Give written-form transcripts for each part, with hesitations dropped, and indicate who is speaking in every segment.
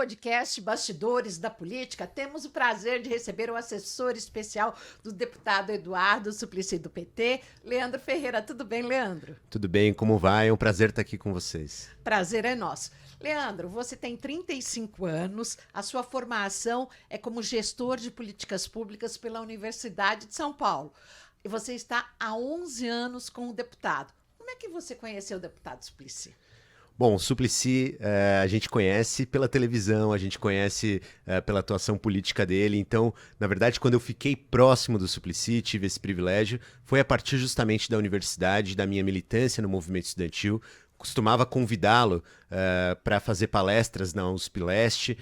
Speaker 1: podcast Bastidores da Política, temos o prazer de receber o assessor especial do deputado Eduardo Suplicy do PT, Leandro Ferreira. Tudo bem, Leandro?
Speaker 2: Tudo bem, como vai? É um prazer estar aqui com vocês.
Speaker 1: Prazer é nosso. Leandro, você tem 35 anos, a sua formação é como gestor de políticas públicas pela Universidade de São Paulo. E você está há 11 anos como deputado. Como é que você conheceu o deputado Suplicy?
Speaker 2: Bom, o Suplicy a gente conhece pela televisão, a gente conhece pela atuação política dele. Então, na verdade, quando eu fiquei próximo do Suplicy, tive esse privilégio, foi a partir justamente da universidade, da minha militância no movimento estudantil. Costumava convidá-lo para fazer palestras na USP Leste,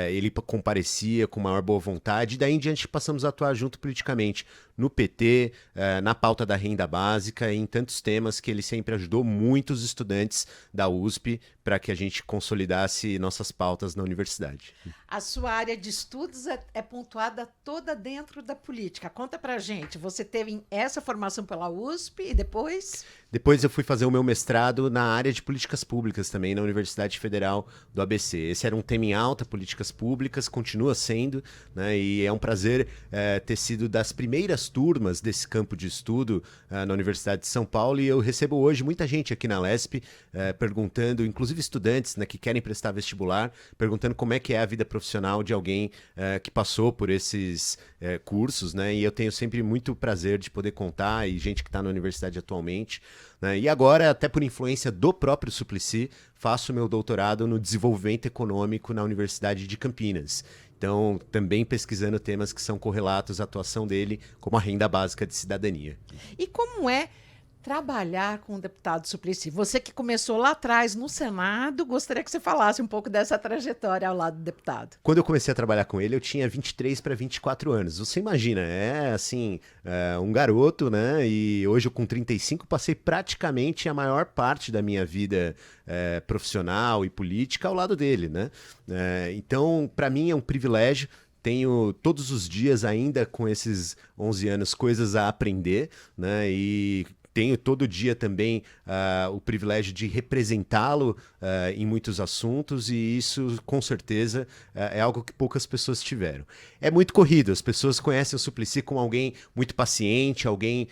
Speaker 2: ele comparecia com maior boa vontade, e daí em diante passamos a atuar junto politicamente no PT, na pauta da renda básica e em tantos temas que ele sempre ajudou muitos estudantes da USP para que a gente consolidasse nossas pautas na universidade.
Speaker 1: A sua área de estudos é pontuada toda dentro da política. Conta pra gente, você teve essa formação pela USP e depois?
Speaker 2: Depois eu fui fazer o meu mestrado na área de políticas públicas também, na Universidade Federal do ABC. Esse era um tema em alta, políticas públicas, continua sendo, né? E é um prazer ter sido das primeiras turmas desse campo de estudo na Universidade de São Paulo, e eu recebo hoje muita gente aqui na LESP perguntando, inclusive estudantes, né, que querem prestar vestibular, perguntando como é que é a vida profissional de alguém que passou por esses cursos, né? E eu tenho sempre muito prazer de poder contar, e gente que está na universidade atualmente, né? E agora, até por influência do próprio Suplicy, faço meu doutorado no desenvolvimento econômico na Universidade de Campinas. Então, também pesquisando temas que são correlatos à atuação dele, como a renda básica de cidadania.
Speaker 1: E como é trabalhar com o deputado Suplicy? Você que começou lá atrás no Senado, gostaria que você falasse um pouco dessa trajetória ao lado do deputado.
Speaker 2: Quando eu comecei a trabalhar com ele, eu tinha 23 para 24 anos. Você imagina, um garoto, né? E hoje eu com 35 passei praticamente a maior parte da minha vida profissional e política ao lado dele, né? Então, para mim é um privilégio. Tenho todos os dias ainda com esses 11 anos coisas a aprender, né? E tenho todo dia também o privilégio de representá-lo em muitos assuntos, e isso, com certeza, é algo que poucas pessoas tiveram. É muito corrido, as pessoas conhecem o Suplicy como alguém muito paciente, alguém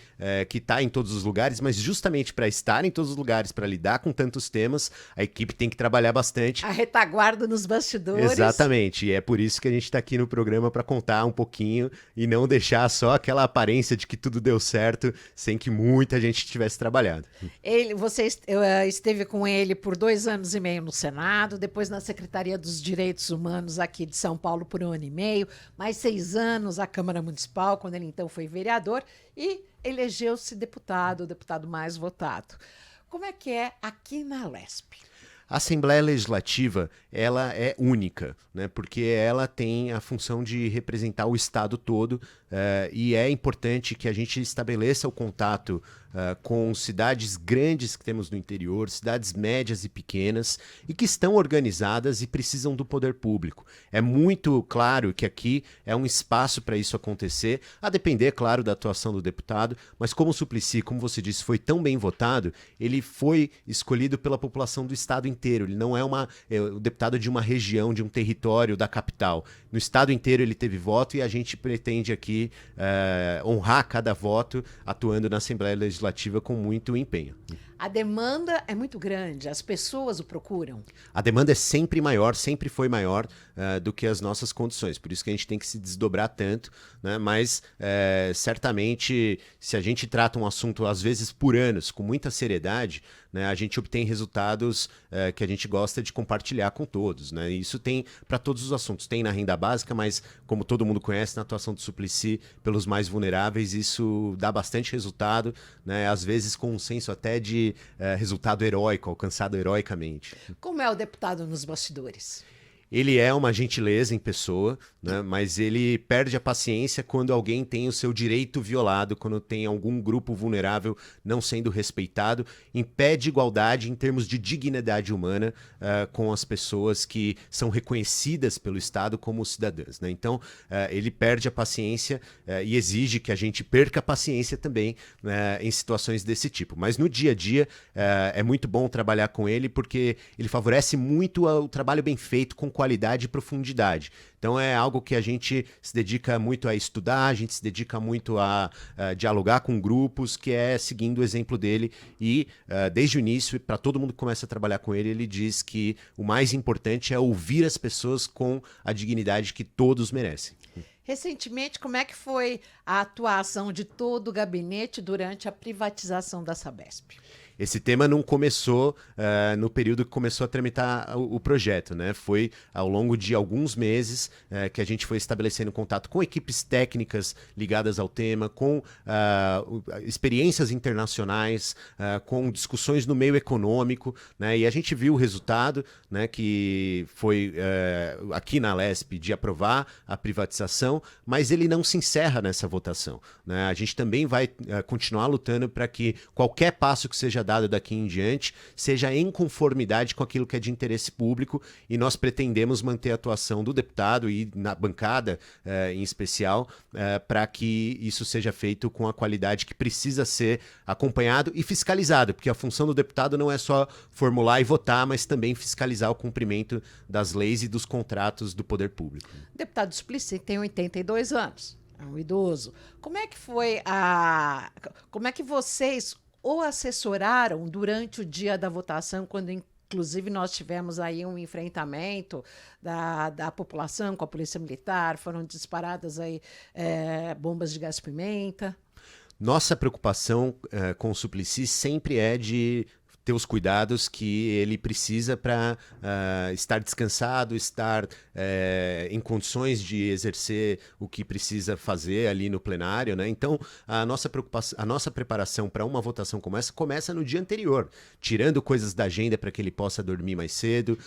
Speaker 2: que está em todos os lugares, mas justamente para estar em todos os lugares, para lidar com tantos temas, a equipe tem que trabalhar bastante.
Speaker 1: A retaguarda nos bastidores.
Speaker 2: Exatamente, e é por isso que a gente está aqui no programa para contar um pouquinho e não deixar só aquela aparência de que tudo deu certo sem que muita gente tivesse trabalhado.
Speaker 1: Você esteve com ele por 2 anos e meio no Senado, depois na Secretaria dos Direitos Humanos aqui de São Paulo por 1 ano e meio, mais 6 anos à Câmara Municipal, quando ele então foi vereador, e elegeu-se deputado, o deputado mais votado. Como é que é aqui na LESP?
Speaker 2: A Assembleia Legislativa, ela é única, né? Porque ela tem a função de representar o Estado todo, e é importante que a gente estabeleça o contato com cidades grandes que temos no interior, cidades médias e pequenas, e que estão organizadas e precisam do poder público. É muito claro que aqui é um espaço para isso acontecer, a depender, claro, da atuação do deputado, mas como o Suplicy, como você disse, foi tão bem votado, ele foi escolhido pela população do Estado inteiro. Ele não é o deputado de uma região, de um território da capital. No Estado inteiro ele teve voto, e a gente pretende aqui honrar cada voto atuando na Assembleia Legislativa com muito empenho.
Speaker 1: A demanda é muito grande, as pessoas o procuram.
Speaker 2: A demanda é sempre maior, sempre foi maior do que as nossas condições. Por isso que a gente tem que se desdobrar tanto, né? Mas certamente, se a gente trata um assunto, às vezes por anos, com muita seriedade, né, a gente obtém resultados que a gente gosta de compartilhar com todos, né? E isso tem para todos os assuntos. Tem na renda básica, mas como todo mundo conhece, na atuação do Suplicy pelos mais vulneráveis, isso dá bastante resultado, né? Às vezes com um senso até de resultado heróico, alcançado heroicamente.
Speaker 1: Como é o deputado nos bastidores?
Speaker 2: Ele é uma gentileza em pessoa, né? Mas ele perde a paciência quando alguém tem o seu direito violado, quando tem algum grupo vulnerável não sendo respeitado, impede igualdade em termos de dignidade humana com as pessoas que são reconhecidas pelo Estado como cidadãs, né? Então, ele perde a paciência e exige que a gente perca a paciência também em situações desse tipo. Mas no dia a dia é muito bom trabalhar com ele, porque ele favorece muito o trabalho bem feito, com qualidade, qualidade e profundidade. Então é algo que a gente se dedica muito a estudar, a gente se dedica muito a dialogar com grupos, que é seguindo o exemplo dele. E desde o início, para todo mundo que começa a trabalhar com ele, ele diz que o mais importante é ouvir as pessoas com a dignidade que todos merecem.
Speaker 1: Recentemente, como é que foi a atuação de todo o gabinete durante a privatização da Sabesp?
Speaker 2: Esse tema não começou no período que começou a tramitar o projeto, né? Foi ao longo de alguns meses que a gente foi estabelecendo contato com equipes técnicas ligadas ao tema, com experiências internacionais, com discussões no meio econômico, né? E a gente viu o resultado, né, que foi aqui na Alesp de aprovar a privatização, mas ele não se encerra nessa votação, né? A gente também vai continuar lutando para que qualquer passo que seja dado daqui em diante seja em conformidade com aquilo que é de interesse público, e nós pretendemos manter a atuação do deputado e na bancada em especial para que isso seja feito com a qualidade que precisa ser acompanhado e fiscalizado, porque a função do deputado não é só formular e votar, mas também fiscalizar o cumprimento das leis e dos contratos do poder público.
Speaker 1: O deputado Suplicy tem 82 anos, é um idoso. Como é que como é que vocês o assessoraram durante o dia da votação, quando inclusive nós tivemos aí um enfrentamento da população com a Polícia Militar, foram disparadas aí bombas de gás-pimenta?
Speaker 2: Nossa preocupação com o Suplicy sempre é de ter os cuidados que ele precisa para estar descansado, estar em condições de exercer o que precisa fazer ali no plenário, né? Então, a nossa preparação para uma votação como essa começa no dia anterior, tirando coisas da agenda para que ele possa dormir mais cedo,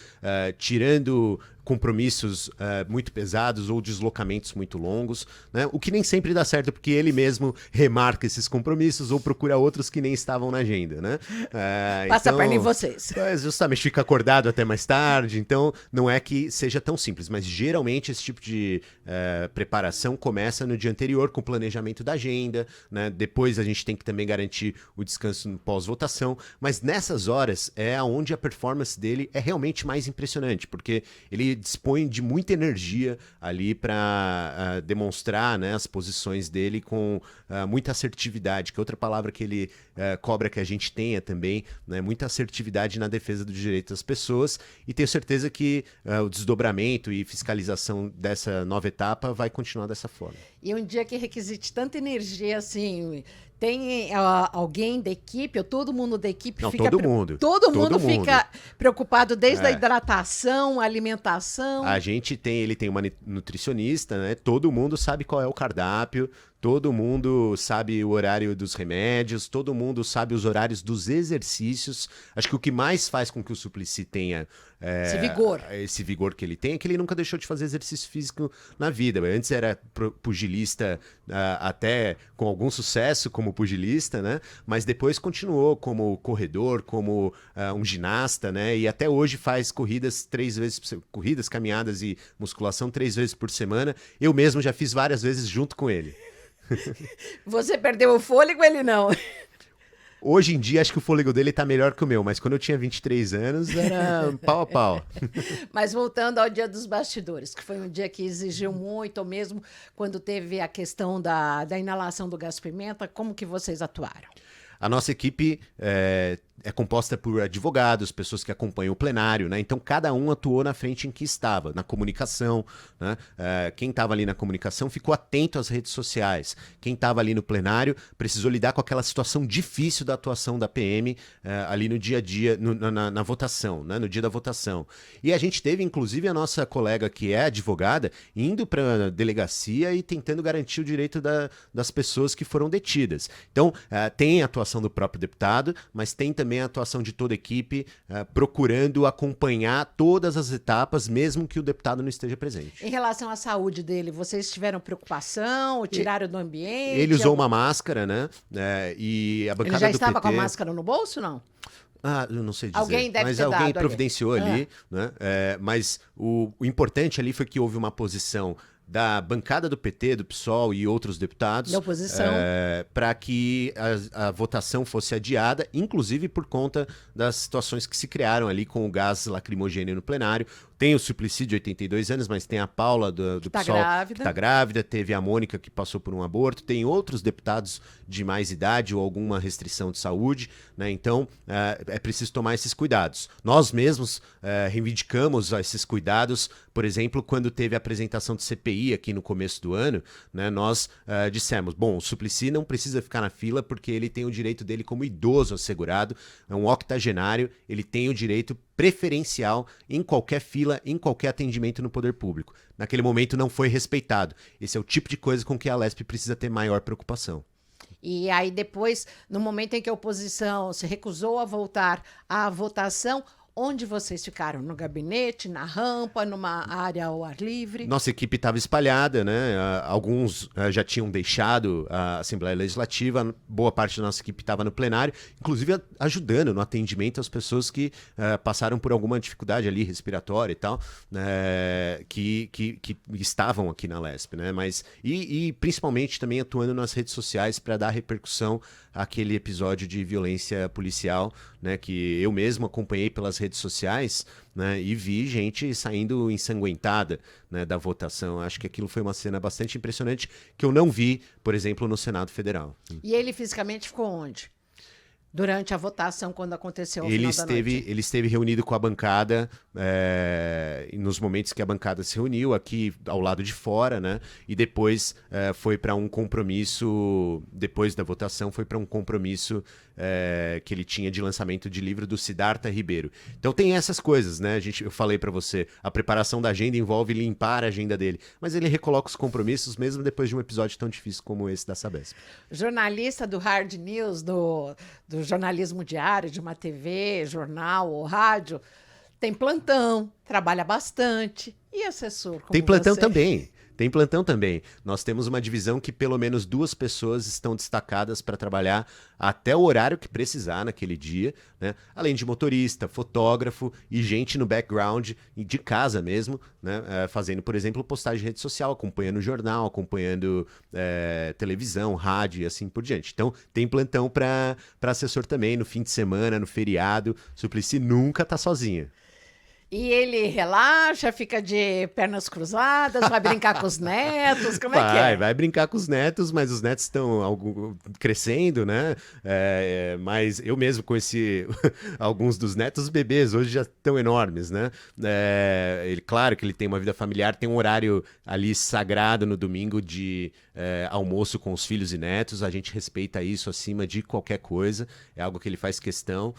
Speaker 2: tirando compromissos muito pesados ou deslocamentos muito longos, né? O que nem sempre dá certo, porque ele mesmo remarca esses compromissos ou procura outros que nem estavam na agenda, né?
Speaker 1: Passa a perna em vocês.
Speaker 2: Justamente, fica acordado até mais tarde, então não é que seja tão simples, mas geralmente esse tipo de preparação começa no dia anterior com o planejamento da agenda, né? Depois a gente tem que também garantir o descanso no pós-votação, mas nessas horas é onde a performance dele é realmente mais impressionante, porque ele dispõe de muita energia ali para demonstrar, né, as posições dele com muita assertividade, que é outra palavra que ele cobra que a gente tenha também, né, muita assertividade na defesa dos direitos das pessoas, e tenho certeza que o desdobramento e fiscalização dessa nova etapa vai continuar dessa forma.
Speaker 1: E um dia que requisite tanta energia assim, tem alguém da equipe, ou todo mundo da equipe
Speaker 2: Não,
Speaker 1: fica...
Speaker 2: todo mundo.
Speaker 1: Todo mundo fica preocupado desde a hidratação, alimentação.
Speaker 2: Ele tem uma nutricionista, né? Todo mundo sabe qual é o cardápio, todo mundo sabe o horário dos remédios, todo mundo sabe os horários dos exercícios. Acho que o que mais faz com que o Suplicy tenha esse vigor que ele tem é que ele nunca deixou de fazer exercício físico na vida. Antes era pugilista, até com algum sucesso como pugilista, né? Mas depois continuou como corredor, como um ginasta, né? E até hoje faz corridas caminhadas e musculação 3 vezes por semana. Eu mesmo já fiz várias vezes junto com ele.
Speaker 1: Você perdeu o fôlego, ele não?
Speaker 2: Hoje em dia, acho que o fôlego dele tá melhor que o meu, mas quando eu tinha 23 anos, era pau a pau.
Speaker 1: Mas voltando ao dia dos bastidores, que foi um dia que exigiu muito, ou mesmo quando teve a questão da inalação do gás-pimenta, como que vocês atuaram?
Speaker 2: A nossa equipe é composta por advogados, pessoas que acompanham o plenário, né? Então, cada um atuou na frente em que estava, na comunicação, né? Quem estava ali na comunicação ficou atento às redes sociais. Quem estava ali no plenário precisou lidar com aquela situação difícil da atuação da PM ali no dia a dia, na votação, né? No dia da votação. E a gente teve, inclusive, a nossa colega que é advogada indo para a delegacia e tentando garantir o direito das pessoas que foram detidas. Então, tem a atuação do próprio deputado, mas tem também a atuação de toda a equipe procurando acompanhar todas as etapas, mesmo que o deputado não esteja presente.
Speaker 1: Em relação à saúde dele, vocês tiveram preocupação? Tiraram do ambiente?
Speaker 2: Ele usou uma máscara, né? E a bancada do PT...
Speaker 1: Ele já estava com a máscara no bolso, não?
Speaker 2: Eu não sei dizer.
Speaker 1: Alguém deve
Speaker 2: mas
Speaker 1: ter
Speaker 2: alguém
Speaker 1: dado
Speaker 2: providenciou ali, né? Mas o importante ali foi que houve uma posição da bancada do PT, do PSOL e outros deputados
Speaker 1: da oposição
Speaker 2: para que a votação fosse adiada, inclusive por conta das situações que se criaram ali com o gás lacrimogêneo no plenário. tem o Suplicy de 82 anos, mas tem a Paula do PSOL que está grávida, teve a Mônica que passou por um aborto, tem outros deputados de mais idade ou alguma restrição de saúde, né? Então é preciso tomar esses cuidados. Nós mesmos reivindicamos esses cuidados, por exemplo, quando teve a apresentação de CPI aqui no começo do ano, né? Nós dissemos, bom, o Suplicy não precisa ficar na fila porque ele tem o direito dele como idoso assegurado, é um octogenário, ele tem o direito preferencial em qualquer fila, em qualquer atendimento no poder público. Naquele momento não foi respeitado. Esse é o tipo de coisa com que a Alesp precisa ter maior preocupação.
Speaker 1: E aí depois, no momento em que a oposição se recusou a voltar à votação, onde vocês ficaram? No gabinete, na rampa, numa área ao ar livre?
Speaker 2: Nossa equipe estava espalhada, né? Alguns já tinham deixado a Assembleia Legislativa, boa parte da nossa equipe estava no plenário, inclusive ajudando no atendimento às pessoas que passaram por alguma dificuldade ali respiratória e tal, que estavam aqui na Alesp, né? Mas, e principalmente também atuando nas redes sociais para dar repercussão àquele episódio de violência policial, né? Que eu mesmo acompanhei pelas redes sociais, né, e vi gente saindo ensanguentada, né, da votação. Acho que aquilo foi uma cena bastante impressionante que eu não vi, por exemplo, no Senado Federal.
Speaker 1: E ele fisicamente ficou onde? Durante a votação, quando aconteceu ao final da noite?
Speaker 2: Ele esteve reunido com a bancada nos momentos que a bancada se reuniu, aqui ao lado de fora, né? E depois foi para um compromisso, depois da votação, foi para um compromisso que ele tinha de lançamento de livro do Siddhartha Ribeiro. Então tem essas coisas, né? Eu falei para você, a preparação da agenda envolve limpar a agenda dele, mas ele recoloca os compromissos mesmo depois de um episódio tão difícil como esse da Sabesp.
Speaker 1: Jornalista do Hard News, do jornalismo diário, de uma TV, jornal ou rádio, tem plantão, trabalha bastante. E assessor como
Speaker 2: Tem plantão
Speaker 1: você?
Speaker 2: também. Tem plantão também. Nós temos uma divisão que pelo menos 2 pessoas estão destacadas para trabalhar até o horário que precisar naquele dia, né? Além de motorista, fotógrafo e gente no background, de casa mesmo, né? Fazendo, por exemplo, postagem de rede social, acompanhando jornal, acompanhando televisão, rádio e assim por diante. Então, tem plantão para assessor também no fim de semana, no feriado. Suplicy nunca tá sozinha.
Speaker 1: E ele relaxa, fica de pernas cruzadas, vai brincar com os netos, como é que é?
Speaker 2: Vai brincar com os netos, mas os netos estão crescendo, né? Mas eu mesmo conheci alguns dos netos bebês, hoje já estão enormes, né? Claro que ele tem uma vida familiar, tem um horário ali sagrado no domingo de almoço com os filhos e netos, a gente respeita isso acima de qualquer coisa, é algo que ele faz questão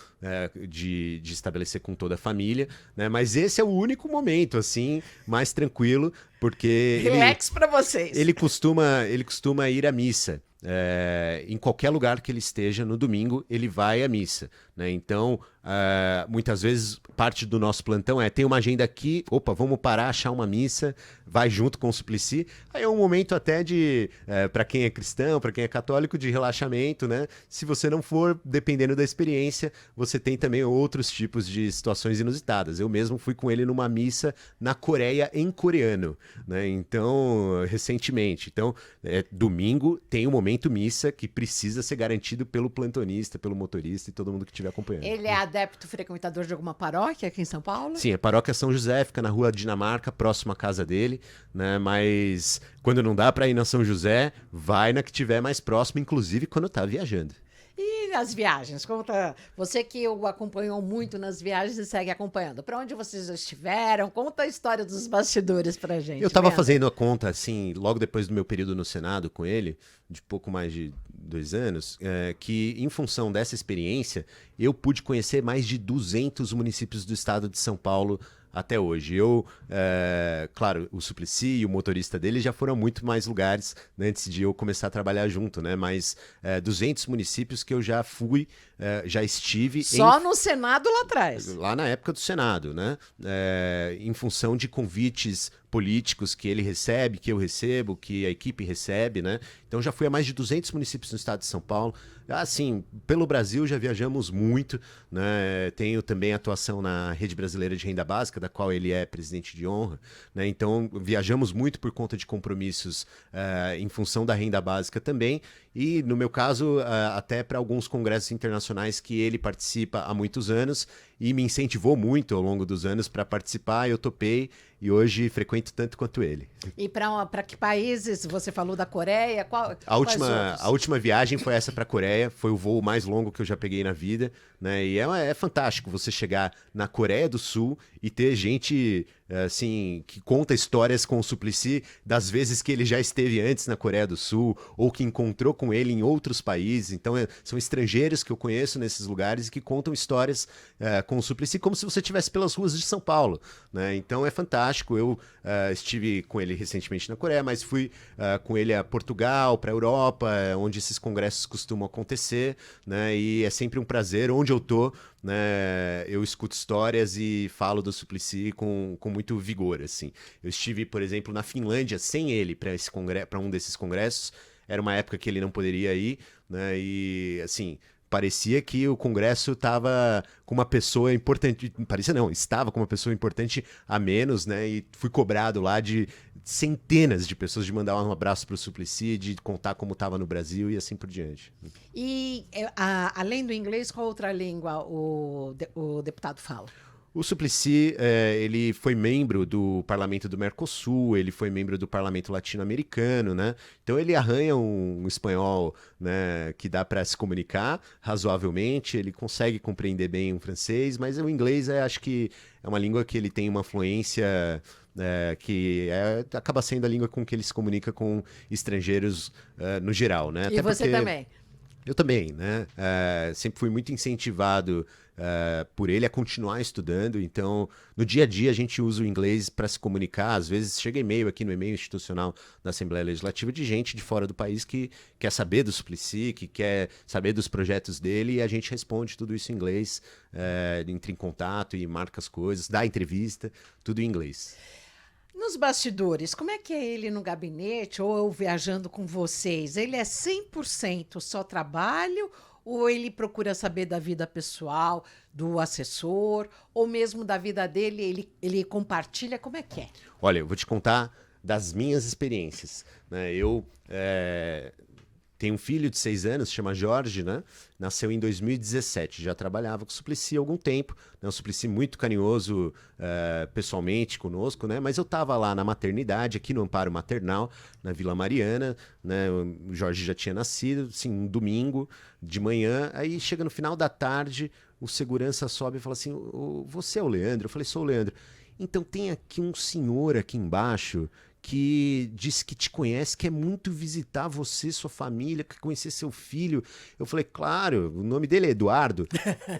Speaker 2: de estabelecer com toda a família, né? Mas esse é o único momento, assim, mais tranquilo, porque
Speaker 1: Relax para vocês.
Speaker 2: Ele costuma ir à missa. Em qualquer lugar que ele esteja no domingo, ele vai à missa, né? Então, muitas vezes, parte do nosso plantão tem uma agenda aqui, opa, vamos parar, achar uma missa, vai junto com o Suplicy. Aí é um momento até de, para quem é cristão, para quem é católico, de relaxamento, né? Se você não for, dependendo da experiência, você tem também outros tipos de situações inusitadas. Eu mesmo fui com ele numa missa na Coreia em coreano, né? Então, recentemente. Então, domingo tem um momento missa que precisa ser garantido pelo plantonista, pelo motorista e todo mundo que estiver acompanhando.
Speaker 1: Ele é adepto frequentador de alguma paróquia aqui em São Paulo?
Speaker 2: Sim, a paróquia São José fica na rua Dinamarca, próximo à casa dele, né? Mas quando não dá para ir na São José, vai na que tiver mais próximo, inclusive quando tá viajando.
Speaker 1: E as viagens? Conta, você que o acompanhou muito nas viagens e segue acompanhando. Para onde vocês estiveram? Conta a história dos bastidores pra gente.
Speaker 2: Eu estava fazendo a conta, assim, logo depois do meu período no Senado com ele, de pouco mais de 2 anos, que em função dessa experiência, eu pude conhecer mais de 200 municípios do estado de São Paulo até hoje. Claro, o Suplicy e o motorista dele já foram a muito mais lugares, né, antes de eu começar a trabalhar junto, né? Mas 200 municípios que eu já fui, já estive...
Speaker 1: Só no Senado lá atrás.
Speaker 2: Lá na época do Senado, né? Em função de convites políticos que ele recebe, que eu recebo, que a equipe recebe, né? Então já fui a mais de 200 municípios no estado de São Paulo. Assim, pelo Brasil já viajamos muito, né? Tenho também atuação na Rede Brasileira de Renda Básica, da qual ele é presidente de honra, né? Então, viajamos muito por conta de compromissos em função da renda básica também, e, no meu caso, até para alguns congressos internacionais que ele participa há muitos anos, e me incentivou muito ao longo dos anos para participar, eu topei, e hoje frequento tanto quanto ele.
Speaker 1: E para que países? Você falou da Coreia?
Speaker 2: A última viagem foi essa para a Coreia, foi o voo mais longo que eu já peguei na vida, né? E é fantástico você chegar na Coreia do Sul e ter gente assim que conta histórias com o Suplicy das vezes que ele já esteve antes na Coreia do Sul ou que encontrou com ele em outros países. Então são estrangeiros que eu conheço nesses lugares e que contam histórias com o Suplicy como se você estivesse pelas ruas de São Paulo, né? Então é fantástico. Eu estive com ele recentemente na Coreia, mas fui com ele a Portugal, para a Europa, onde esses congressos costumam acontecer, né? E é sempre um prazer. Onde eu tô, né, eu escuto histórias e falo do Suplicy com muito vigor, assim. Eu estive, por exemplo, na Finlândia sem ele para um desses congressos. Era uma época que ele não poderia ir, né? E assim, parecia que o Congresso estava com uma pessoa importante. Parecia não, estava com uma pessoa importante a menos, né? E fui cobrado lá de centenas de pessoas de mandar um abraço para o Suplicy, de contar como estava no Brasil e assim por diante.
Speaker 1: E além do inglês, qual outra língua o deputado fala?
Speaker 2: O Suplicy, ele foi membro do Parlamento do Mercosul, ele foi membro do Parlamento Latino-Americano, né? Então ele arranha um espanhol, né, que dá para se comunicar razoavelmente, ele consegue compreender bem o francês, mas o inglês acho que é uma língua que ele tem uma fluência que acaba sendo a língua com que ele se comunica com estrangeiros no geral, né?
Speaker 1: E você também?
Speaker 2: Eu também, né? Sempre fui muito incentivado por ele a continuar estudando, então no dia a dia a gente usa o inglês para se comunicar. Às vezes chega e-mail aqui no e-mail institucional da Assembleia Legislativa de gente de fora do país que quer saber do Suplicy, que quer saber dos projetos dele, e a gente responde tudo isso em inglês, entra em contato e marca as coisas, dá entrevista, tudo em inglês.
Speaker 1: Nos bastidores, como é que é ele no gabinete ou eu viajando com vocês? Ele é 100% só trabalho ou ele procura saber da vida pessoal, do assessor, ou mesmo da vida dele, ele compartilha? Como é que é?
Speaker 2: Olha, eu vou te contar das minhas experiências, né? Eu tenho um filho de 6 anos, chama Jorge, né? Nasceu em 2017, já trabalhava com o Suplicy há algum tempo, né? O Suplicy muito carinhoso pessoalmente conosco, né? Mas eu estava lá na maternidade, aqui no Amparo Maternal, na Vila Mariana, né? O Jorge já tinha nascido, assim, um domingo de manhã, aí chega no final da tarde, o segurança sobe e fala assim, você é o Leandro? Eu falei, sou o Leandro. Então tem aqui um senhor aqui embaixo que disse que te conhece, quer muito visitar você, sua família, quer conhecer seu filho. Eu falei, claro, o nome dele é Eduardo.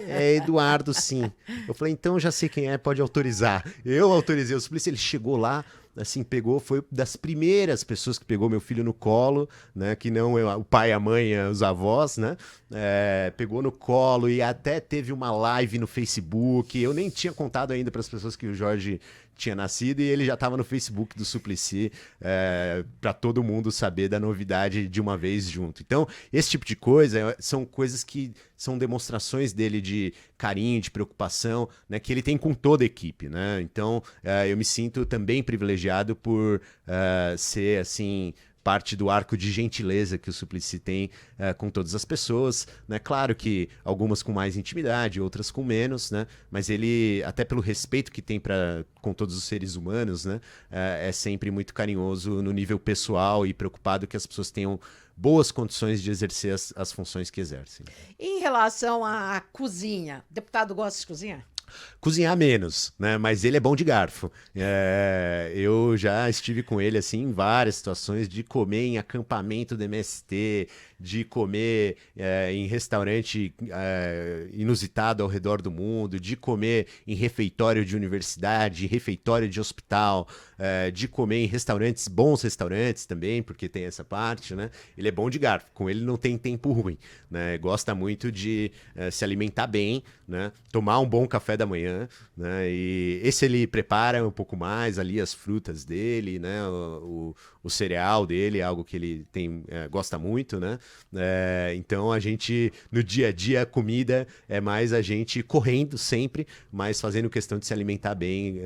Speaker 2: É Eduardo, sim. Eu falei, então já sei quem é, pode autorizar. Eu autorizei o Suplicy, ele chegou lá, assim, foi das primeiras pessoas que pegou meu filho no colo, né, que não o pai, a mãe, os avós, né, pegou no colo e até teve uma live no Facebook. Eu nem tinha contado ainda para as pessoas que o Jorge tinha nascido e ele já estava no Facebook do Suplicy para todo mundo saber da novidade de uma vez junto. Então, esse tipo de coisa são coisas que são demonstrações dele de carinho, de preocupação, né, que ele tem com toda a equipe, né? Então, eu me sinto também privilegiado por ser, assim, parte do arco de gentileza que o Suplicy tem com todas as pessoas, né? Claro que algumas com mais intimidade, outras com menos, né? Mas ele, até pelo respeito que tem com todos os seres humanos, né? É sempre muito carinhoso no nível pessoal e preocupado que as pessoas tenham boas condições de exercer as funções que exercem.
Speaker 1: Em relação à cozinha, o deputado gosta de cozinhar?
Speaker 2: Cozinhar menos, né? Mas ele é bom de garfo. Eu já estive com ele assim em várias situações de comer em acampamento do MST, de comer em restaurante inusitado ao redor do mundo, de comer em refeitório de universidade, refeitório de hospital, de comer em bons restaurantes também, porque tem essa parte, né? Ele é bom de garfo, com ele não tem tempo ruim, né? Gosta muito de se alimentar bem, né? Tomar um bom café café da manhã, né? E esse ele prepara um pouco mais ali as frutas dele, né? O cereal dele é algo que ele gosta muito, né? Então a gente, no dia a dia, a comida é mais a gente correndo sempre, mas fazendo questão de se alimentar bem,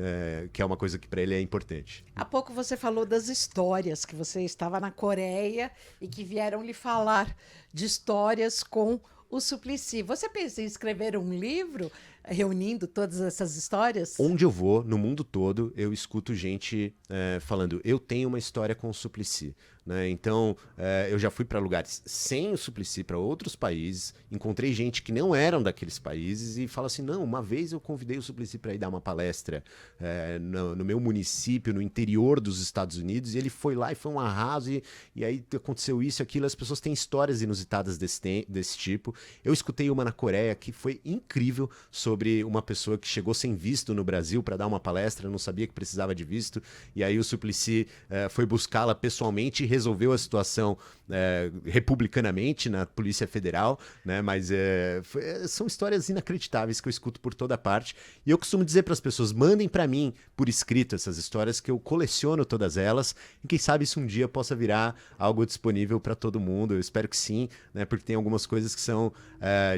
Speaker 2: que é uma coisa que para ele é importante.
Speaker 1: Há pouco você falou das histórias, que você estava na Coreia e que vieram lhe falar de histórias com o Suplicy. Você pensa em escrever um livro reunindo todas essas histórias?
Speaker 2: Onde eu vou, no mundo todo, eu escuto gente falando, eu tenho uma história com o Suplicy. Né? Então, eu já fui para lugares sem o Suplicy, para outros países, encontrei gente que não eram daqueles países e fala assim, não, uma vez eu convidei o Suplicy para ir dar uma palestra no meu município, no interior dos Estados Unidos, e ele foi lá e foi um arraso, e aí aconteceu isso e aquilo, as pessoas têm histórias inusitadas desse tipo. Eu escutei uma na Coreia que foi incrível, sobre uma pessoa que chegou sem visto no Brasil para dar uma palestra, não sabia que precisava de visto, e aí o Suplicy foi buscá-la pessoalmente e resolveu a situação republicanamente na Polícia Federal, né? Mas são histórias inacreditáveis que eu escuto por toda parte, e eu costumo dizer para as pessoas, mandem para mim por escrito essas histórias, que eu coleciono todas elas, e quem sabe isso um dia possa virar algo disponível para todo mundo. Eu espero que sim, né? Porque tem algumas coisas que são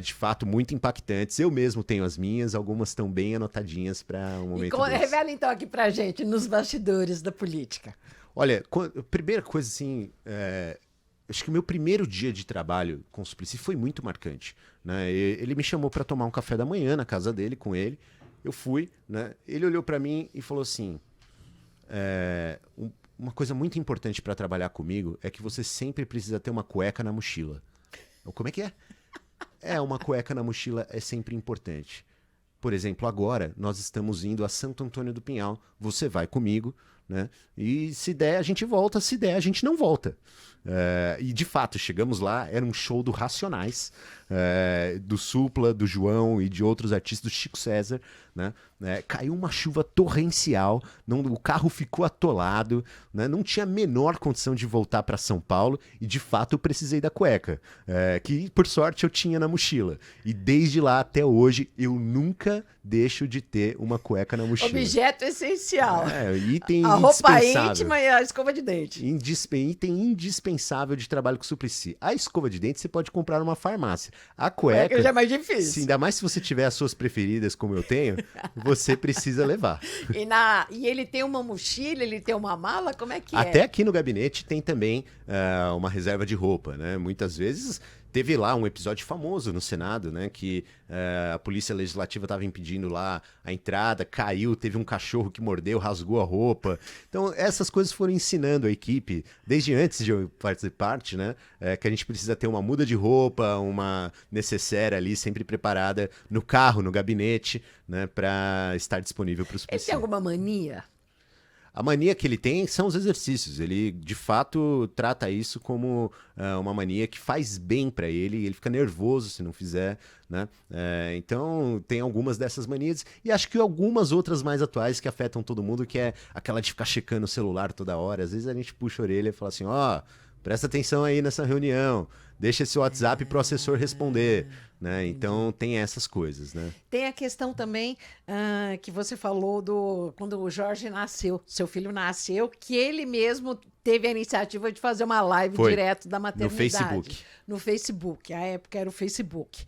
Speaker 2: de fato muito impactantes. Eu mesmo tenho as minhas, algumas estão bem anotadinhas para um momento desse.
Speaker 1: Revela então aqui pra gente, nos bastidores da política.
Speaker 2: Olha, a primeira coisa assim, acho que o meu primeiro dia de trabalho com o Suplicy foi muito marcante, né? Ele me chamou para tomar um café da manhã na casa dele, com ele, eu fui, né? Ele olhou para mim e falou assim, uma coisa muito importante para trabalhar comigo é que você sempre precisa ter uma cueca na mochila. Como é que é? Uma cueca na mochila é sempre importante. Por exemplo, agora nós estamos indo a Santo Antônio do Pinhal. Você vai comigo, né? E se der, a gente volta. Se der, a gente não volta. E de fato, chegamos lá, era um show do Racionais, do Supla, do João e de outros artistas, do Chico César, né? Caiu uma chuva torrencial, o carro ficou atolado, né? Não tinha a menor condição de voltar para São Paulo, e de fato eu precisei da cueca, que por sorte eu tinha na mochila. E desde lá até hoje eu nunca deixo de ter uma cueca na mochila.
Speaker 1: Objeto essencial.
Speaker 2: Item
Speaker 1: a roupa
Speaker 2: indispensável.
Speaker 1: íntima e a escova de dente.
Speaker 2: Item indispensável de trabalho com o Suplicy. A escova de dente você pode comprar numa farmácia. A cueca
Speaker 1: já é mais difícil.
Speaker 2: Ainda mais se você tiver as suas preferidas, como eu tenho, você precisa levar.
Speaker 1: E ele tem uma mochila, ele tem uma mala, como é que
Speaker 2: Até aqui no gabinete tem também uma reserva de roupa, né? Muitas vezes teve lá um episódio famoso no Senado, né? Que a Polícia Legislativa estava impedindo lá a entrada, caiu, teve um cachorro que mordeu, rasgou a roupa. Então, essas coisas foram ensinando a equipe, desde antes de eu fazer parte, né? Que a gente precisa ter uma muda de roupa, uma necessaire ali, sempre preparada no carro, no gabinete, né? Para estar disponível para os
Speaker 1: Ele tem alguma mania?
Speaker 2: A mania que ele tem são os exercícios. Ele, de fato, trata isso como uma mania que faz bem para ele. Ele fica nervoso se não fizer, né? Então, tem algumas dessas manias. E acho que algumas outras mais atuais que afetam todo mundo, que é aquela de ficar checando o celular toda hora. Às vezes a gente puxa a orelha e fala assim, presta atenção aí nessa reunião. Deixa esse WhatsApp para o assessor responder, né? Então tem essas coisas, né?
Speaker 1: Tem a questão também que você falou quando o Jorge nasceu, seu filho nasceu, que ele mesmo teve a iniciativa de fazer uma live direto da maternidade. No Facebook. A época era o Facebook.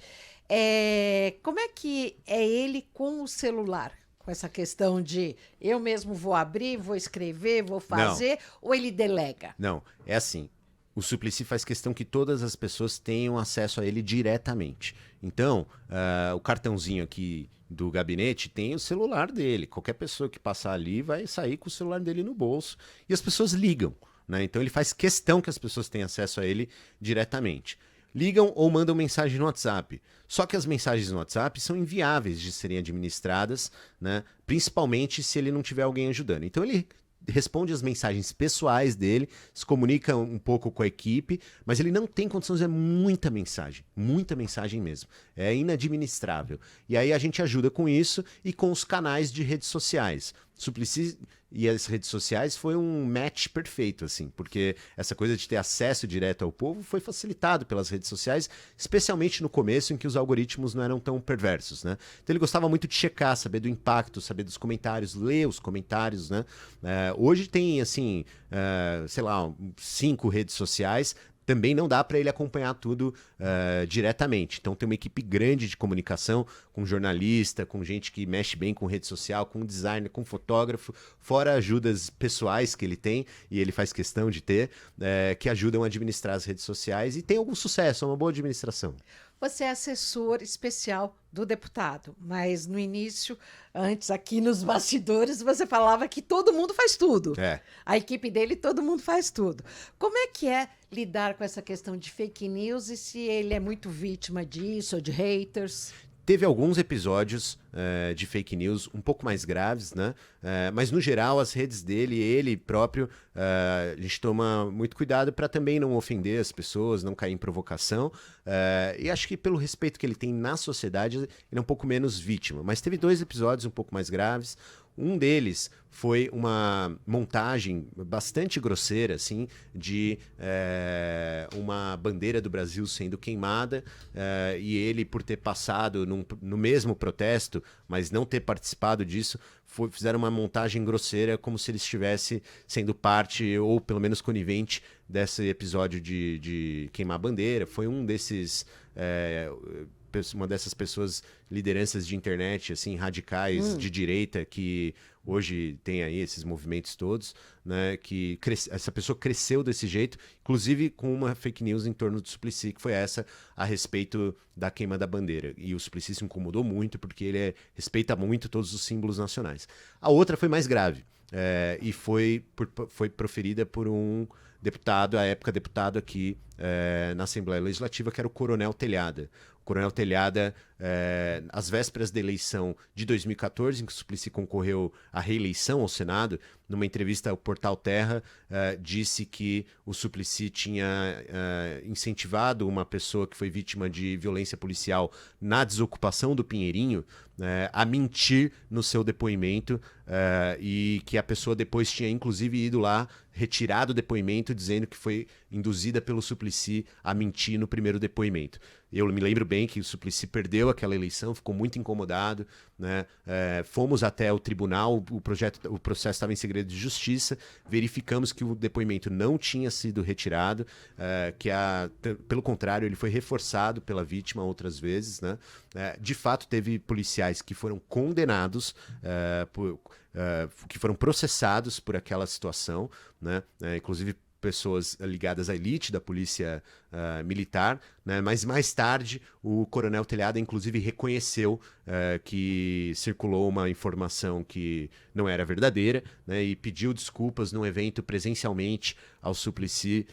Speaker 1: Como é que é ele com o celular? Com essa questão de eu mesmo vou abrir, vou escrever, vou fazer, ou ele delega?
Speaker 2: Não, é assim. O Suplicy faz questão que todas as pessoas tenham acesso a ele diretamente. Então, o cartãozinho aqui do gabinete tem o celular dele. Qualquer pessoa que passar ali vai sair com o celular dele no bolso. E as pessoas ligam, né? Então ele faz questão que as pessoas tenham acesso a ele diretamente. Ligam ou mandam mensagem no WhatsApp. Só que as mensagens no WhatsApp são inviáveis de serem administradas, né? Principalmente se ele não tiver alguém ajudando. Então ele responde as mensagens pessoais dele, se comunica um pouco com a equipe, mas ele não tem condições, muita mensagem mesmo. É inadministrável. E aí a gente ajuda com isso e com os canais de redes sociais. Suplicy e as redes sociais foi um match perfeito, assim, porque essa coisa de ter acesso direto ao povo foi facilitado pelas redes sociais, especialmente no começo, em que os algoritmos não eram tão perversos, né? Então ele gostava muito de checar, saber do impacto, saber dos comentários, ler os comentários, né? Hoje tem, assim, sei lá, 5 redes sociais. Também não dá para ele acompanhar tudo diretamente. Então tem uma equipe grande de comunicação, com jornalista, com gente que mexe bem com rede social, com designer, com fotógrafo, fora ajudas pessoais que ele tem, e ele faz questão de ter, que ajudam a administrar as redes sociais, e tem algum sucesso, é uma boa administração.
Speaker 1: Você é assessor especial do deputado, mas no início, antes aqui nos bastidores, você falava que todo mundo faz tudo. A equipe dele, todo mundo faz tudo. Como é lidar com essa questão de fake news e se ele é muito vítima disso ou de haters?
Speaker 2: Teve alguns episódios de fake news um pouco mais graves, né? Mas, no geral, as redes dele, ele próprio, a gente toma muito cuidado para também não ofender as pessoas, não cair em provocação. E acho que pelo respeito que ele tem na sociedade, ele é um pouco menos vítima. Mas teve 2 episódios um pouco mais graves. Um deles foi uma montagem bastante grosseira, assim, de uma bandeira do Brasil sendo queimada, e ele, por ter passado no mesmo protesto, mas não ter participado disso, fizeram uma montagem grosseira como se ele estivesse sendo parte, ou pelo menos conivente, desse episódio de queimar a bandeira. Foi um desses... uma dessas pessoas, lideranças de internet, assim, radicais de direita, que hoje tem aí esses movimentos todos, né, que essa pessoa cresceu desse jeito, inclusive com uma fake news em torno do Suplicy, que foi essa, a respeito da queima da bandeira. E o Suplicy se incomodou muito, porque ele respeita muito todos os símbolos nacionais. A outra foi mais grave, e foi proferida por um deputado, à época deputado aqui na Assembleia Legislativa, que era o Coronel Telhada. O Coronel Telhada, às vésperas da eleição de 2014, em que o Suplicy concorreu à reeleição ao Senado, numa entrevista ao Portal Terra, disse que o Suplicy tinha incentivado uma pessoa que foi vítima de violência policial na desocupação do Pinheirinho a mentir no seu depoimento, e que a pessoa depois tinha inclusive ido lá, retirado o depoimento, dizendo que foi induzida pelo Suplicy a mentir no primeiro depoimento. Eu me lembro bem que o Suplicy perdeu aquela eleição, ficou muito incomodado, né? Fomos até o tribunal, o processo estava em segredo de justiça, verificamos que o depoimento não tinha sido retirado, pelo contrário, ele foi reforçado pela vítima outras vezes, né? De fato, teve policiais que foram condenados, que foram processados por aquela situação, né? Inclusive pessoas ligadas à elite da polícia militar, né? Mas mais tarde o Coronel Telhada inclusive reconheceu que circulou uma informação que não era verdadeira, né? E pediu desculpas num evento presencialmente ao Suplicy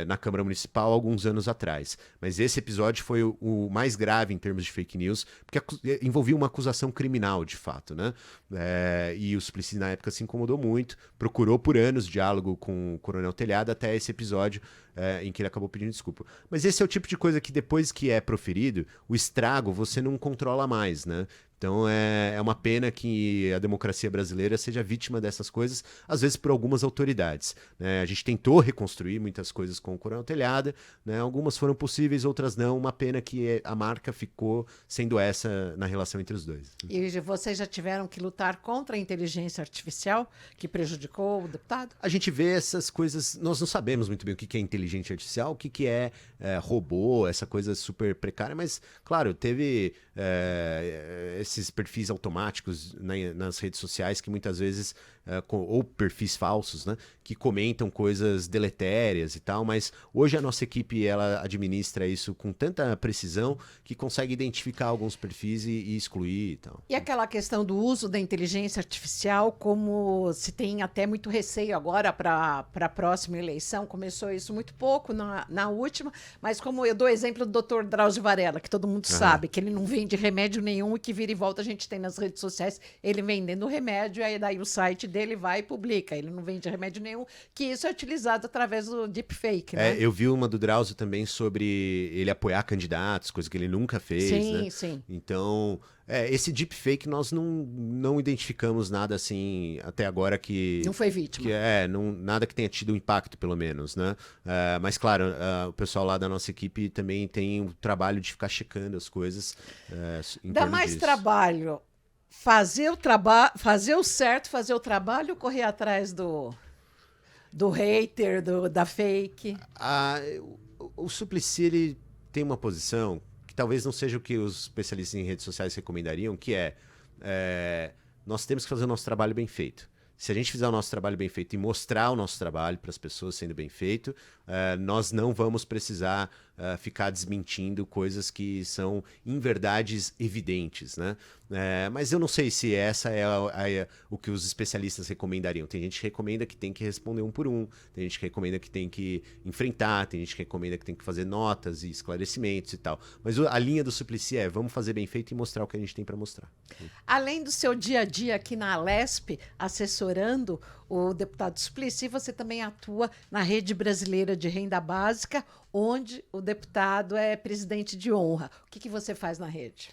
Speaker 2: na Câmara Municipal alguns anos atrás. Mas esse episódio foi o mais grave em termos de fake news, porque envolvia uma acusação criminal, de fato, né? E o Suplicy na época se incomodou muito, procurou por anos diálogo com o Coronel Telhada até esse episódio em que ele acabou pedindo desculpa. Mas esse é o tipo de coisa que depois que é proferido, o estrago você não controla mais, né? Então é uma pena que a democracia brasileira seja vítima dessas coisas, às vezes por algumas autoridades, né? A gente tentou reconstruir muitas coisas com o Coronel Telhada, né? Algumas foram possíveis, outras não. Uma pena que a marca ficou sendo essa na relação entre os dois.
Speaker 1: E vocês já tiveram que lutar contra a inteligência artificial que prejudicou o deputado?
Speaker 2: A gente vê essas coisas, nós não sabemos muito bem o que é inteligência artificial, o que é robô, essa coisa super precária, mas, claro, teve esses perfis automáticos nas redes sociais que muitas vezes, ou perfis falsos, né, que comentam coisas deletérias e tal, mas hoje a nossa equipe ela administra isso com tanta precisão que consegue identificar alguns perfis e excluir e tal.
Speaker 1: E aquela questão do uso da inteligência artificial, como se tem até muito receio agora para a próxima eleição, começou isso muito pouco na última, mas como eu dou exemplo do Dr. Drauzio Varela, que todo mundo sabe, que ele não vende remédio nenhum e que vira e volta a gente tem nas redes sociais ele vendendo remédio, aí daí o site dele vai e publica. Ele não vende remédio nenhum, que isso é utilizado através do deepfake, né?
Speaker 2: Eu vi uma do Drauzio também sobre ele apoiar candidatos, coisa que ele nunca fez,
Speaker 1: Sim,
Speaker 2: né?
Speaker 1: sim.
Speaker 2: Então, esse deepfake nós não identificamos nada assim até agora que...
Speaker 1: Não foi vítima.
Speaker 2: Nada que tenha tido impacto, pelo menos, né? Mas, claro, o pessoal lá da nossa equipe também tem o trabalho de ficar checando as coisas em
Speaker 1: Dá
Speaker 2: torno
Speaker 1: mais
Speaker 2: disso.
Speaker 1: trabalho fazer o certo, fazer o trabalho ou correr atrás do hater, da fake?
Speaker 2: O Suplicy, ele tem uma posição que talvez não seja o que os especialistas em redes sociais recomendariam, que nós temos que fazer o nosso trabalho bem feito. Se a gente fizer o nosso trabalho bem feito e mostrar o nosso trabalho para as pessoas sendo bem feito, nós não vamos precisar ficar desmentindo coisas que são inverdades evidentes, né? Mas eu não sei se essa é o que os especialistas recomendariam. Tem gente que recomenda que tem que responder um por um, tem gente que recomenda que tem que enfrentar, tem gente que recomenda que tem que fazer notas e esclarecimentos e tal. Mas a linha do Suplicy vamos fazer bem feito e mostrar o que a gente tem para mostrar.
Speaker 1: Além do seu dia a dia aqui na Alesp, assessorando o deputado Suplicy, você também atua na Rede Brasileira de Renda Básica, onde o deputado é presidente de honra. O que você faz na rede?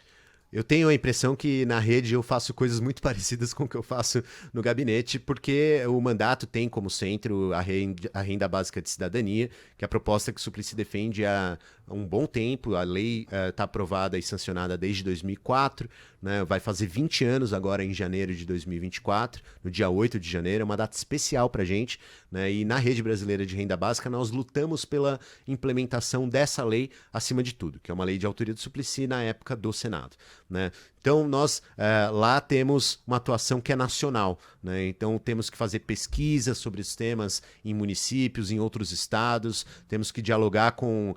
Speaker 2: Eu tenho a impressão que na rede eu faço coisas muito parecidas com o que eu faço no gabinete, porque o mandato tem como centro a renda básica de cidadania, que é a proposta que o Suplicy defende há um bom tempo. A lei está aprovada e sancionada desde 2004, né? Vai fazer 20 anos agora em janeiro de 2024, no dia 8 de janeiro, é uma data especial para a gente, né? E na Rede Brasileira de Renda Básica nós lutamos pela implementação dessa lei acima de tudo, que é uma lei de autoria do Suplicy na época do Senado, né? Então, nós lá temos uma atuação que é nacional, né? Então, temos que fazer pesquisa sobre os temas em municípios, em outros estados, temos que dialogar com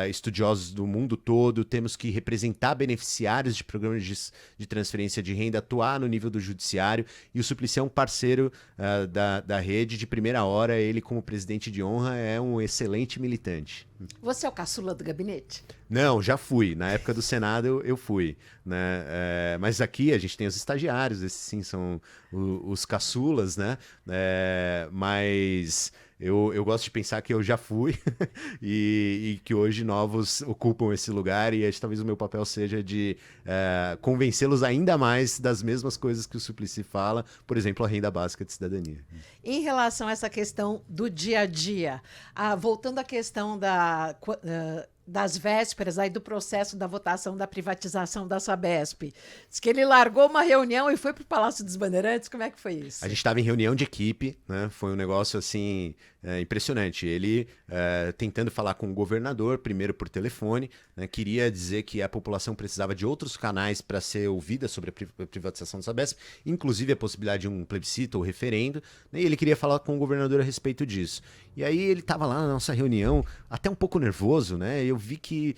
Speaker 2: estudiosos do mundo todo, temos que representar beneficiários de programas de transferência de renda, atuar no nível do judiciário, e o Suplicy é um parceiro da rede de primeira hora. Ele, como presidente de honra, é um excelente militante.
Speaker 1: Você é o caçula do gabinete?
Speaker 2: Não, já fui. Na época do Senado eu fui, né? Mas aqui a gente tem os estagiários, esses sim são os caçulas, né? Mas eu gosto de pensar que eu já fui e que hoje novos ocupam esse lugar, e talvez o meu papel seja de convencê-los ainda mais das mesmas coisas que o Suplicy fala, por exemplo, a renda básica de cidadania.
Speaker 1: Em relação a essa questão do dia a dia, voltando à questão das vésperas aí do processo da votação da privatização da Sabesp, diz que ele largou uma reunião e foi para o Palácio dos Bandeirantes. Como é que foi isso?
Speaker 2: A gente estava em reunião de equipe, né? Foi um negócio assim impressionante. Ele tentando falar com o governador, primeiro por telefone, né? Queria dizer que a população precisava de outros canais para ser ouvida sobre a privatização da Sabesp, inclusive a possibilidade de um plebiscito ou referendo, né? E ele queria falar com o governador a respeito disso. E aí ele estava lá na nossa reunião, até um pouco nervoso, né? Eu vi que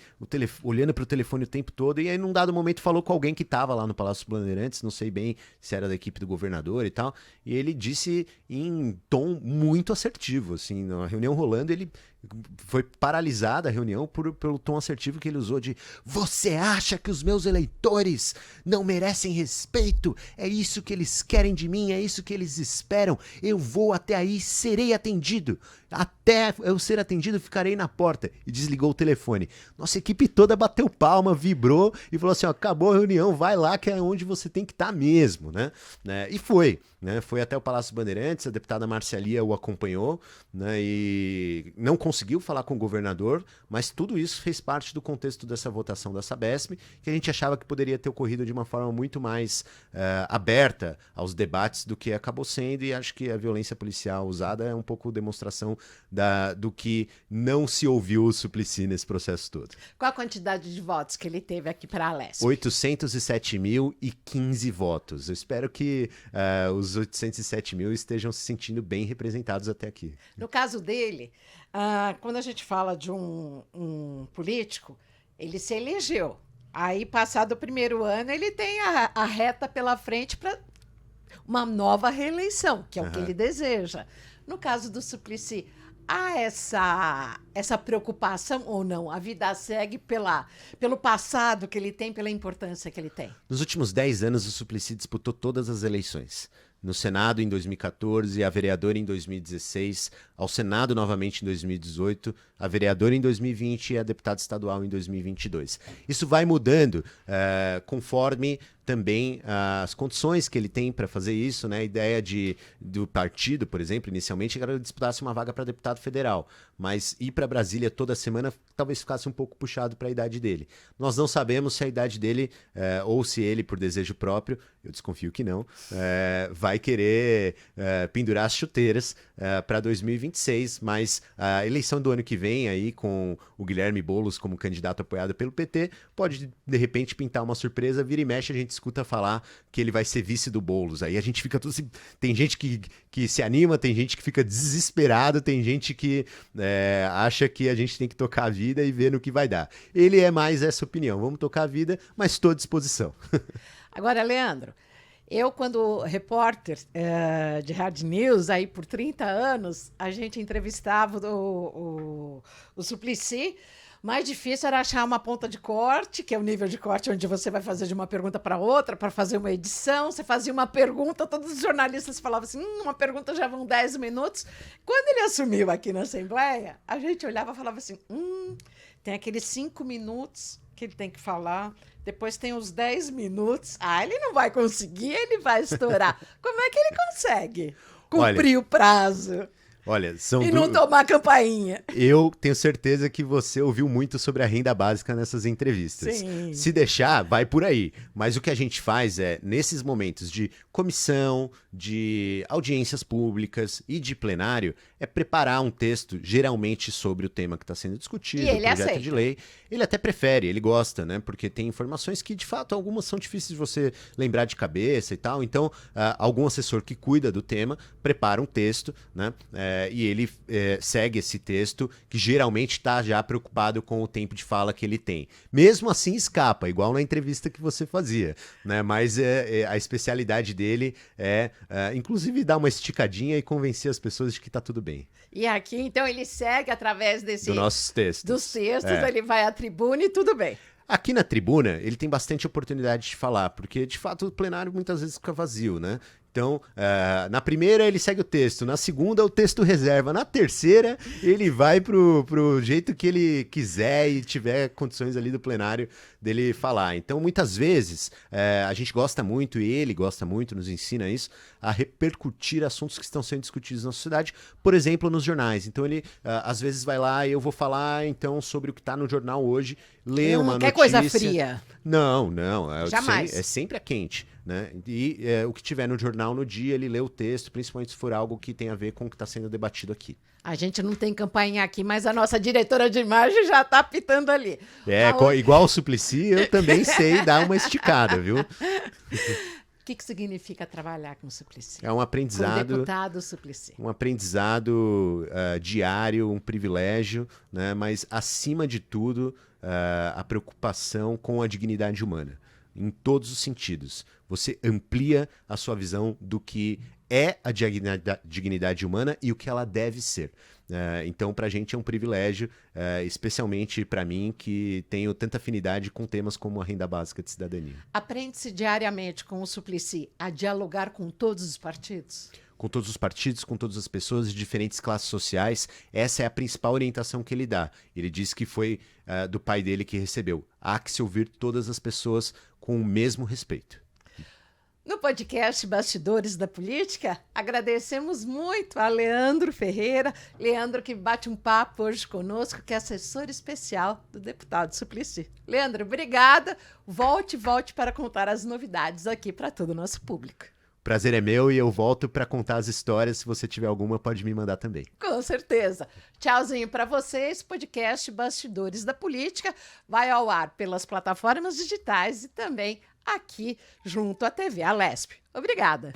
Speaker 2: olhando para o telefone o tempo todo, e aí num dado momento falou com alguém que estava lá no Palácio dos Bandeirantes, não sei bem se era da equipe do governador e tal, e ele disse em tom muito assertivo, assim, na reunião rolando, ele foi paralisada a reunião pelo tom assertivo que ele usou de: você acha que os meus eleitores não merecem respeito? É isso que eles querem de mim, é isso que eles esperam. Eu vou até aí, serei atendido. Até eu ser atendido, ficarei na porta. E desligou o telefone. Nossa equipe toda bateu palma, vibrou e falou assim: ó, acabou a reunião, vai lá que é onde você tem que estar mesmo, né? E foi, né? Foi até o Palácio Bandeirantes, a deputada Marcialia o acompanhou, né? E não conseguiu falar com o governador, mas tudo isso fez parte do contexto dessa votação da Sabesp, que a gente achava que poderia ter ocorrido de uma forma muito mais aberta aos debates do que acabou sendo, e acho que a violência policial usada é um pouco demonstração do que não se ouviu o Suplicy nesse processo todo.
Speaker 1: Qual a quantidade de votos que ele teve aqui para a Alesp?
Speaker 2: 807.015 votos. Eu espero que os 807 mil estejam se sentindo bem representados até aqui.
Speaker 1: No caso dele, quando a gente fala de um político, ele se elegeu. Aí, passado o primeiro ano, ele tem a reta pela frente para uma nova reeleição, que é o que ele deseja. No caso do Suplicy, há essa preocupação ou não? A vida segue pelo passado que ele tem, pela importância que ele tem?
Speaker 2: Nos últimos 10 anos, o Suplicy disputou todas as eleições, no Senado em 2014, a vereadora em 2016, ao Senado novamente em 2018, a vereadora em 2020 e a deputada estadual em 2022. Isso vai mudando conforme também as condições que ele tem para fazer isso, né? A ideia do partido, por exemplo, inicialmente era que ele disputasse uma vaga para deputado federal, mas ir para Brasília toda semana talvez ficasse um pouco puxado para a idade dele. Nós não sabemos se a idade dele, ou se ele, por desejo próprio, eu desconfio que não, vai querer pendurar as chuteiras para 2026, mas a eleição do ano que vem, aí com o Guilherme Boulos como candidato apoiado pelo PT, pode de repente pintar uma surpresa, vira e mexe, a gente escuta falar que ele vai ser vice do Boulos. Aí a gente fica tudo assim, tem gente que se anima, tem gente que fica desesperado, tem gente que acha que a gente tem que tocar a vida e ver no que vai dar. Ele é mais essa opinião, vamos tocar a vida, mas estou à disposição.
Speaker 1: Agora, Leandro, eu, quando repórter de Hard News, aí por 30 anos, a gente entrevistava o Suplicy. Mais difícil era achar uma ponta de corte, que é o nível de corte onde você vai fazer de uma pergunta para outra, para fazer uma edição. Você fazia uma pergunta, todos os jornalistas falavam assim, uma pergunta já vão 10 minutos. Quando ele assumiu aqui na Assembleia, a gente olhava e falava assim, tem aqueles 5 minutos que ele tem que falar, depois tem os 10 minutos. Ele não vai conseguir, ele vai estourar. Como é que ele consegue cumprir o prazo?
Speaker 2: Olha,
Speaker 1: e não tomar a campainha.
Speaker 2: Eu tenho certeza que você ouviu muito sobre a renda básica nessas entrevistas.
Speaker 1: Sim.
Speaker 2: Se deixar, vai por aí. Mas o que a gente faz nesses momentos de comissão, de audiências públicas e de plenário, é preparar um texto, geralmente sobre o tema que está sendo discutido,
Speaker 1: e ele
Speaker 2: projeto
Speaker 1: aceita.
Speaker 2: de lei. Ele até prefere, ele gosta, né? Porque tem informações que, de fato, algumas são difíceis de você lembrar de cabeça e tal. Então, algum assessor que cuida do tema prepara um texto, né? E ele segue esse texto, que geralmente está já preocupado com o tempo de fala que ele tem. Mesmo assim, escapa, igual na entrevista que você fazia, né? Mas a especialidade dele inclusive, dar uma esticadinha e convencer as pessoas de que está tudo bem.
Speaker 1: E aqui, então, ele segue através dos nossos textos. Dos textos, ele vai à tribuna e tudo bem.
Speaker 2: Aqui na tribuna, ele tem bastante oportunidade de falar, porque, de fato, o plenário muitas vezes fica vazio, né? Então, na primeira ele segue o texto, na segunda o texto reserva, na terceira ele vai pro jeito que ele quiser e tiver condições ali do plenário dele falar. Então, muitas vezes, a gente gosta muito, e ele gosta muito, nos ensina isso, a repercutir assuntos que estão sendo discutidos na sociedade, por exemplo, nos jornais. Então, ele às vezes vai lá e eu vou falar então sobre o que está no jornal hoje, lê uma notícia.
Speaker 1: Quer coisa fria?
Speaker 2: Não.
Speaker 1: Jamais.
Speaker 2: É sempre a quente. Né? E o que tiver no jornal no dia, ele lê o texto, principalmente se for algo que tem a ver com o que está sendo debatido aqui.
Speaker 1: A gente não tem campainha aqui, mas a nossa diretora de imagem já está apitando ali.
Speaker 2: Igual o Suplicy, eu também sei dar uma esticada, viu?
Speaker 1: O que significa trabalhar com o Suplicy?
Speaker 2: É um aprendizado.
Speaker 1: Com o deputado Suplicy.
Speaker 2: Um aprendizado diário, um privilégio, né? Mas, acima de tudo, a preocupação com a dignidade humana. Em todos os sentidos. Você amplia a sua visão do que é a dignidade humana e o que ela deve ser. Então, para a gente é um privilégio, especialmente para mim, que tenho tanta afinidade com temas como a renda básica de cidadania.
Speaker 1: Aprende-se diariamente com o Suplicy a dialogar com todos os partidos?
Speaker 2: Com todos os partidos, com todas as pessoas de diferentes classes sociais. Essa é a principal orientação que ele dá. Ele diz que foi do pai dele que recebeu. Há que se ouvir todas as pessoas com o mesmo respeito.
Speaker 1: No podcast Bastidores da Política, agradecemos muito a Leandro Ferreira, Leandro que bate um papo hoje conosco, que é assessor especial do deputado Suplicy. Leandro, obrigada. Volte para contar as novidades aqui para todo o nosso público.
Speaker 2: Prazer é meu e eu volto para contar as histórias. Se você tiver alguma, pode me mandar também.
Speaker 1: Com certeza. Tchauzinho para vocês. Podcast Bastidores da Política vai ao ar pelas plataformas digitais e também aqui junto à TV Alesp. Obrigada.